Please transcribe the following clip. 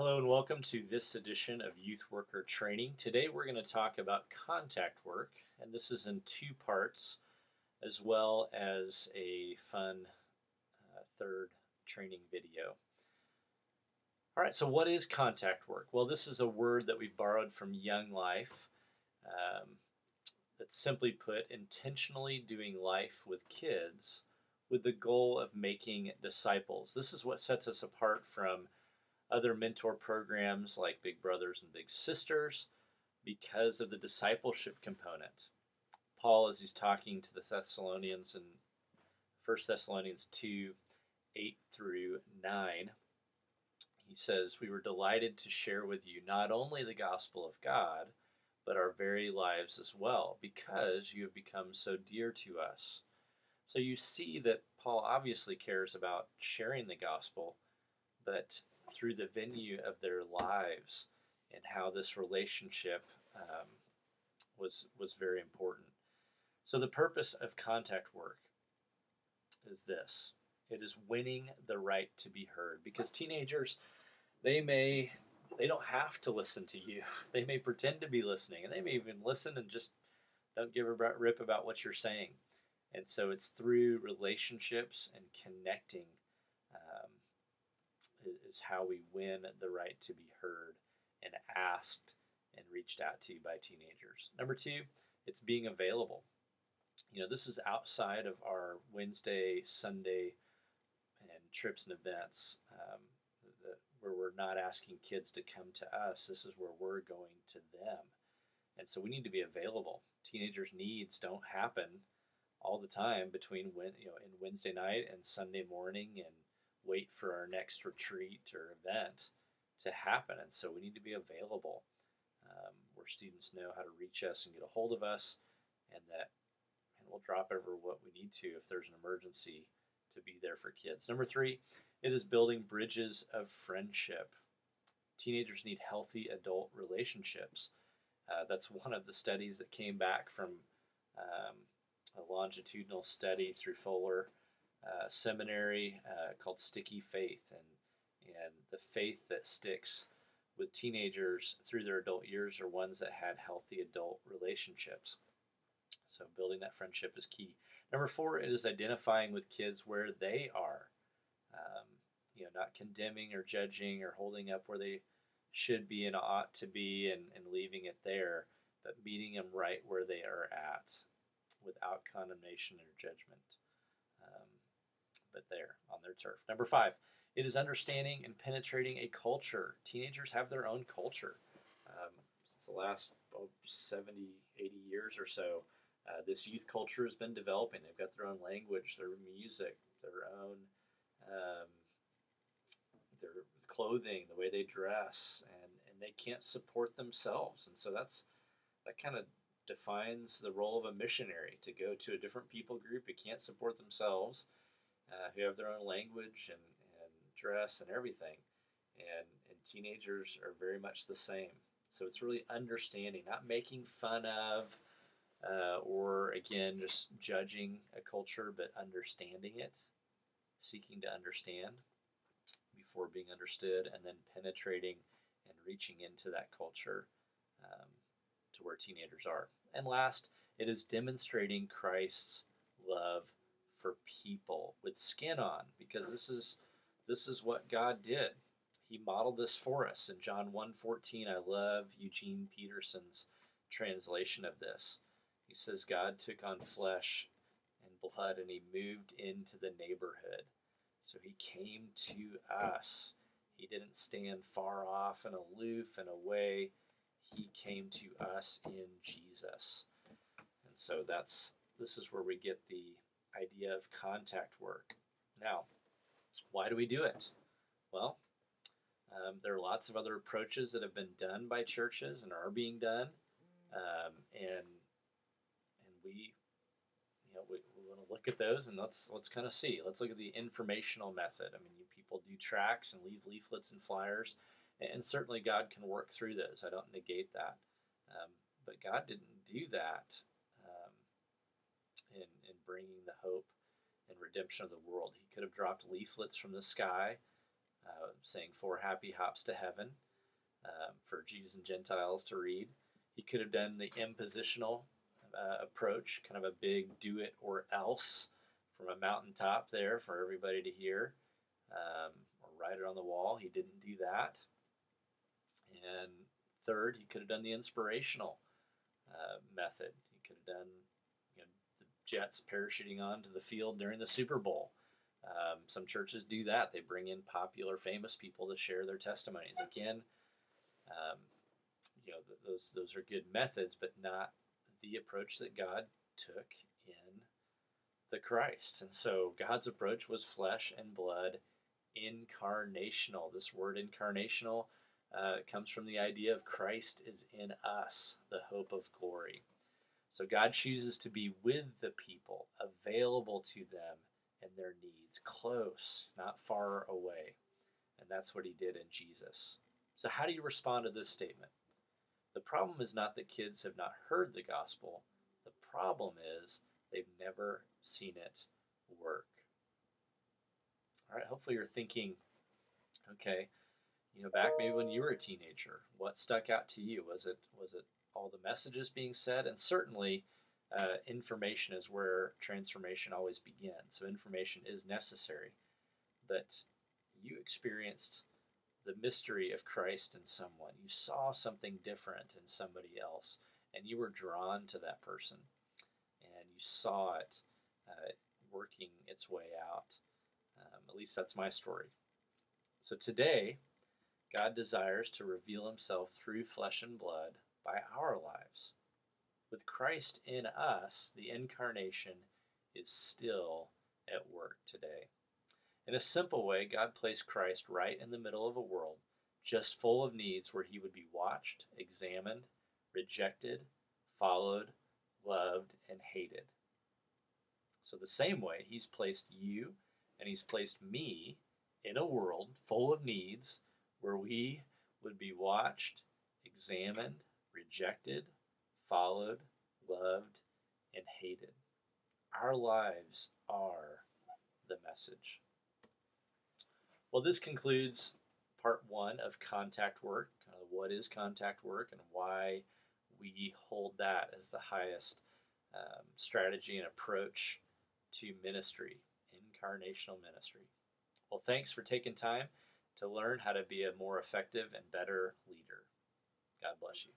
Hello and welcome to this edition of Youth Worker Training. Today we're going to talk about contact work, and this is in two parts, as well as a fun third training video. All right, so what is contact work? Well, this is a word that we've borrowed from Young Life. Um, that's simply put, intentionally doing life with kids with the goal of making disciples. This is what sets us apart from other mentor programs like Big Brothers and Big Sisters because of the discipleship component. Paul, as he's talking to the Thessalonians in 1 Thessalonians 2 8 through 9, he says, "We were delighted to share with you not only the gospel of God, but our very lives as well, because you have become so dear to us." So you see that Paul obviously cares about sharing the gospel, but through the venue of their lives and how this relationship was very important. So the purpose of contact work is this: it is winning the right to be heard, because teenagers, they don't have to listen to you. They may pretend to be listening, and they may even listen and just don't give a rip about what you're saying. And so it's through relationships and connecting um, is how we win the right to be heard and asked and reached out to by teenagers. Number two, it's being available. This is outside of our Wednesday, Sunday, and trips and events, where we're not asking kids to come to us. This is where we're going to them. And so we need to be available. Teenagers' needs don't happen all the time between in Wednesday night and Sunday morning, and wait for our next retreat or event to happen. And so we need to be available, where students know how to reach us and get a hold of us, and we'll drop over what we need to if there's an emergency to be there for kids. Number three, it is building bridges of friendship. Teenagers need healthy adult relationships. That's one of the studies that came back from a longitudinal study through Fuller Seminary called Sticky Faith, and the faith that sticks with teenagers through their adult years are ones that had healthy adult relationships. So building that friendship is key. Number four, it is identifying with kids where they are. Not condemning or judging or holding up where they should be and ought to be, and leaving it there, but meeting them right where they are at without condemnation or judgment, but there on their turf. Number five, it is understanding and penetrating a culture. Teenagers have their own culture. Since the last 70, 80 years or so, this youth culture has been developing. They've got their own language, their music, their own their clothing, the way they dress, and they can't support themselves. And so that kind of defines the role of a missionary, to go to a different people group who can't support themselves, who have their own language and dress and everything. And teenagers are very much the same. So it's really understanding, not making fun of, or again, just judging a culture, but understanding it, seeking to understand before being understood, and then penetrating and reaching into that culture, to where teenagers are. And last, it is demonstrating Christ's love for people with skin on, because this is what God did. He modeled this for us in John 1:14. I love Eugene Peterson's translation of this. He says, God took on flesh and blood, and he moved into the neighborhood. So he came to us. He didn't stand far off and aloof and away. He came to us in Jesus. And so this is where we get the idea of contact work. Now, why do we do it? Well, there are lots of other approaches that have been done by churches and are being done, and we want to look at those, and let's kind of see. Let's look at the informational method. I mean, people do tracts and leave leaflets and flyers, and certainly God can work through those. I don't negate that, but God didn't do that in bringing the hope and redemption of the world. He could have dropped leaflets from the sky saying 4 happy hops to heaven for Jews and Gentiles to read. He could have done the impositional approach, kind of a big do it or else from a mountaintop there for everybody to hear, or write it on the wall. He didn't do that. And third, he could have done the inspirational method. He could have done, you know, the Jets parachuting onto the field during the Super Bowl. Some churches do that. They bring in popular, famous people to share their testimonies. Again, you know, those are good methods, but not the approach that God took in the Christ. And so God's approach was flesh and blood, incarnational. This word incarnational comes from the idea of Christ is in us, the hope of glory. So God chooses to be with the people, available to them and their needs, close, not far away. And that's what he did in Jesus. So how do you respond to this statement? The problem is not that kids have not heard the gospel. The problem is they've never seen it work. All right, hopefully you're thinking, okay, you know, back maybe when you were a teenager, what stuck out to you? Was it all the messages being said? And certainly information is where transformation always begins. So information is necessary. But you experienced the mystery of Christ in someone. You saw something different in somebody else, and you were drawn to that person, and you saw it working its way out. At least that's my story. So today, God desires to reveal himself through flesh and blood by our lives. With Christ in us, the incarnation is still at work today. In a simple way, God placed Christ right in the middle of a world just full of needs where he would be watched, examined, rejected, followed, loved, and hated. So the same way, he's placed you and he's placed me in a world full of needs where we would be watched, examined, rejected, followed, loved, and hated. Our lives are the message. Well, this concludes part 1 of contact work, kind of what is contact work and why we hold that as the highest strategy and approach to ministry, incarnational ministry. Well, thanks for taking time to learn how to be a more effective and better leader. God bless you.